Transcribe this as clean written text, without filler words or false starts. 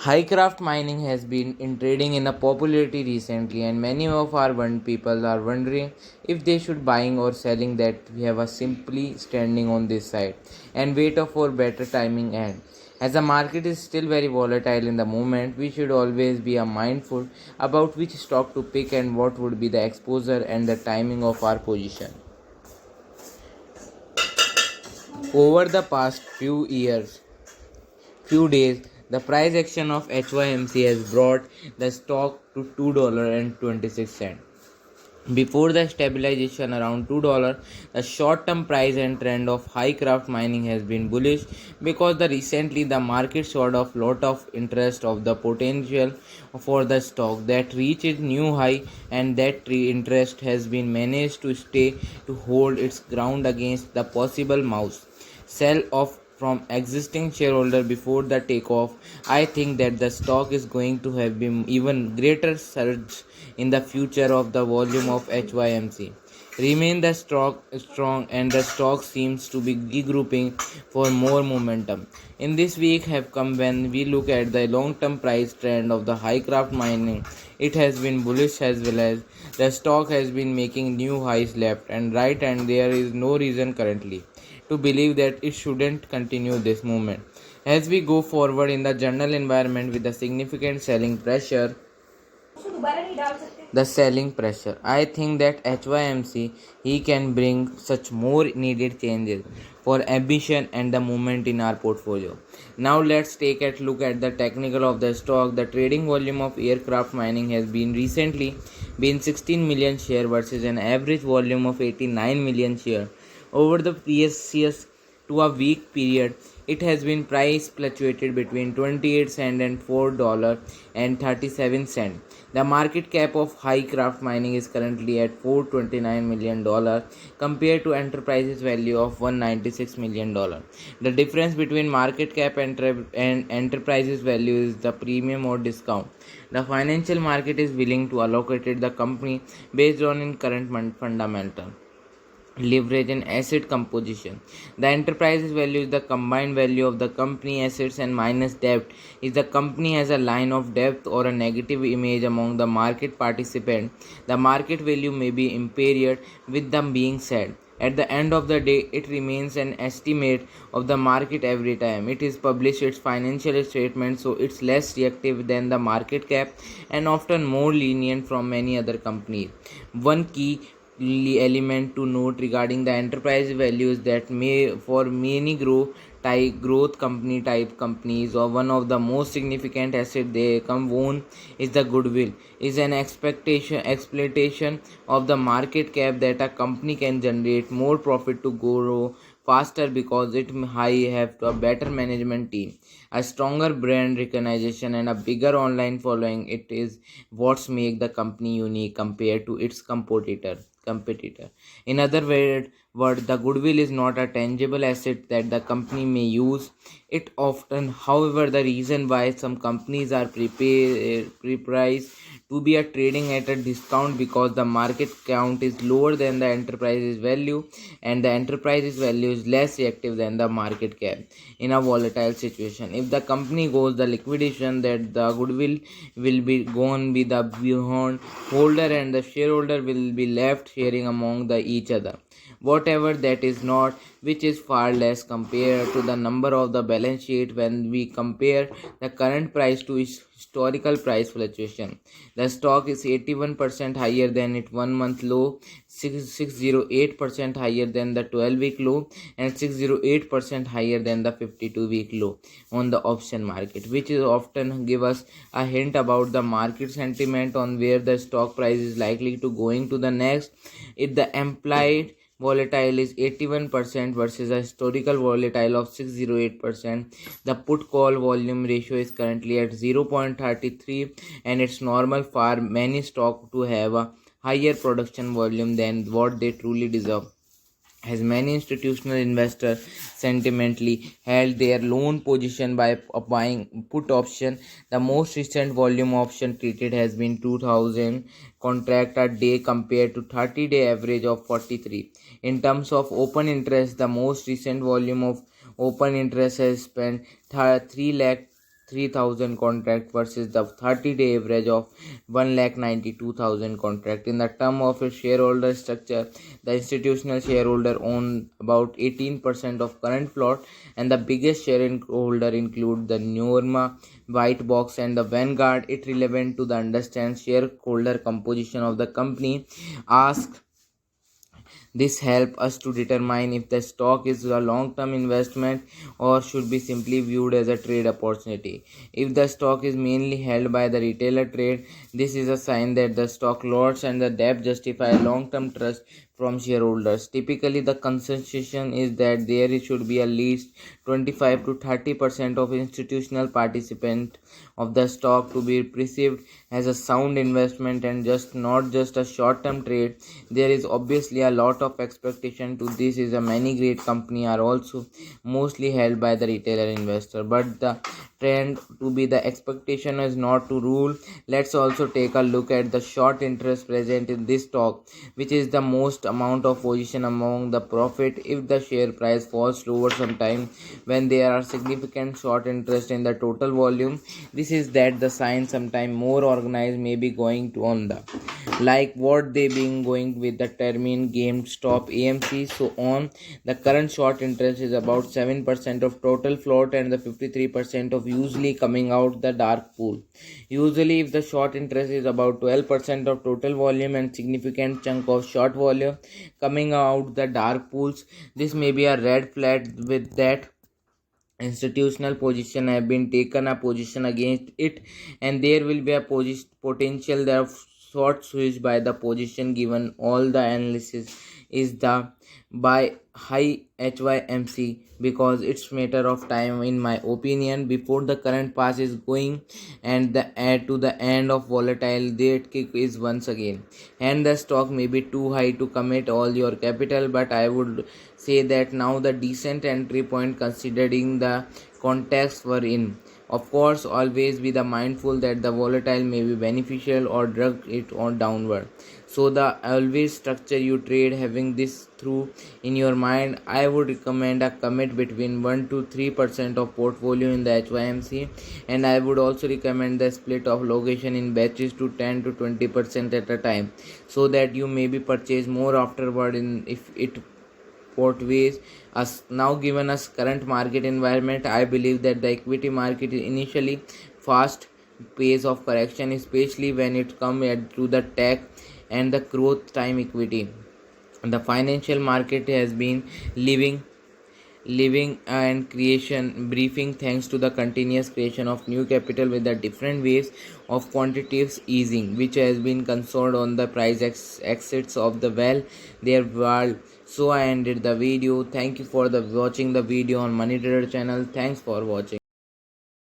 Hycroft mining has been in trading in a popularity recently, and many of our people are wondering if they should buying or selling that. We have a simply standing on this side and wait for better timing and as the market is still very volatile in the moment, we should always be mindful about which stock to pick and what would be the exposure and the timing of our position. Over the past few days, the price action of HYMC has brought the stock to $2.26. Before the stabilization around $2, the short-term price and trend of Hycroft mining has been bullish because recently the market showed a lot of interest of the potential for the stock that reached new high, and that interest has been managed to stay to hold its ground against the possible mouse sell off from existing shareholder before the takeoff. I think that the stock is going to have been even greater surge in the future of the volume of HYMC. Remain the stock strong and the stock seems to be regrouping for more momentum. In this week have come when we look at the long-term price trend of the Hycroft mining. It has been bullish as well as the stock has been making new highs left and right, and there is no reason currently to believe that it shouldn't continue this movement. As we go forward in the general environment with the significant selling pressure, I think that HYMC he can bring such more needed changes for ambition and the movement in our portfolio. Now let's take a look at the technical of the stock. The trading volume of aircraft mining has been recently been 16 million share versus an average volume of 89 million share over the previous years to a week period. It has been price fluctuated between 28 cent and $4.37. The market cap of Hycroft mining is currently at $429 million compared to enterprise's value of $196 million. The difference between market cap and enterprise's value is the premium or discount. The financial market is willing to allocate the company based on its current fundamental leverage and asset composition. The enterprise's value is the combined value of the company assets and minus debt. If the company has a line of debt or a negative image among the market participants, the market value may be impaired. With them being said, at the end of the day, it remains an estimate of the market every time it is published its financial statement, so it's less reactive than the market cap and often more lenient from many other companies. One key element to note regarding the enterprise values that may for many growth company type companies or one of the most significant asset they come own is the goodwill is an expectation of the market cap that a company can generate more profit to grow faster because it high have a better management team, a stronger brand recognition and a bigger online following. It is what's make the company unique compared to its competitor. In other words, the goodwill is not a tangible asset that the company may use. It often, however, the reason why some companies are priced to be a trading at a discount because the market count is lower than the enterprise's value and the enterprise's value is less reactive than the market cap in a volatile situation. If the company goes the liquidation, that the goodwill will be gone with the beyond holder and the shareholder will be left sharing among the each other whatever that is not, which is far less compared to the number of the balance sheet. When we compare the current price to its historical price fluctuation, the stock is 81% higher than its 1 month low, 608% higher than the 12-week low, and 608% higher than the 52-week low on the option market, which is often give us a hint about the market sentiment on where the stock price is likely to going to the next. If the implied volatile is 81% versus a historical volatile of 608%. The put call volume ratio is currently at 0.33, and it's normal for many stock to have a higher production volume than what they truly deserve, as many institutional investors sentimentally held their loan position by buying put option. The most recent volume option treated has been 2000 contract a day compared to 30-day average of 43. In terms of open interest, the most recent volume of open interest has spent 3 lakh 3,000 contract versus the 30-day average of 192,000 contract. In the term of its shareholder structure, the institutional shareholder own about 18% of current float, and the biggest shareholder include the Norma, White Box, and the Vanguard. It relevant to the understand shareholder composition of the company. Ask this help us to determine if the stock is a long-term investment or should be simply viewed as a trade opportunity. If the stock is mainly held by the retailer trade, this is a sign that the stock lots and the debt justify long-term trust from shareholders. Typically, the consensus is that there should be at least 25 to 30% of institutional participant of the stock to be perceived as a sound investment and not just a short-term trade. There is obviously a lot of expectation to this is a many great company are also mostly held by the retailer investor, but the trend to be the expectation is not to rule. Let's also take a look at the short interest present in this stock, which is the most amount of position among the profit. If the share price falls lower sometime when there are significant short interest in the total volume, this is that the sign sometime more organized may be going to on the like what they been going with the termin GameStop, AMC, so on. The current short interest is about 7% of total float and the 53% of usually coming out the dark pool. Usually if the short interest is about 12% of total volume and significant chunk of short volume coming out the dark pools, this may be a red flag with that institutional position have been taken a position against it, and there will be a potential that short switch by the position given all the analysis is the by high HYMC, because it's matter of time in my opinion before the current pass is going and the add to the end of volatile that kick is once again, and the stock may be too high to commit all your capital, but I would say that now the decent entry point considering the context we're in. Of course, always be the mindful that the volatile may be beneficial or drag it on downward. So the always structure you trade having this through in your mind. I would recommend a commit between 1 to 3% of portfolio in the HYMC, and I would also recommend the split of location in batches to 10 to 20% at a time, so that you may be purchase more afterward in if it portways us. Now given us current market environment, I believe that the equity market is initially fast pace of correction, especially when it comes to the tech and the growth time equity. The financial market has been living and creation briefing thanks to the continuous creation of new capital with the different waves of quantitative easing, which has been concerned on the price exits of the their world. So I ended the video. Thank you for the watching the video on Money Trader channel. Thanks for watching.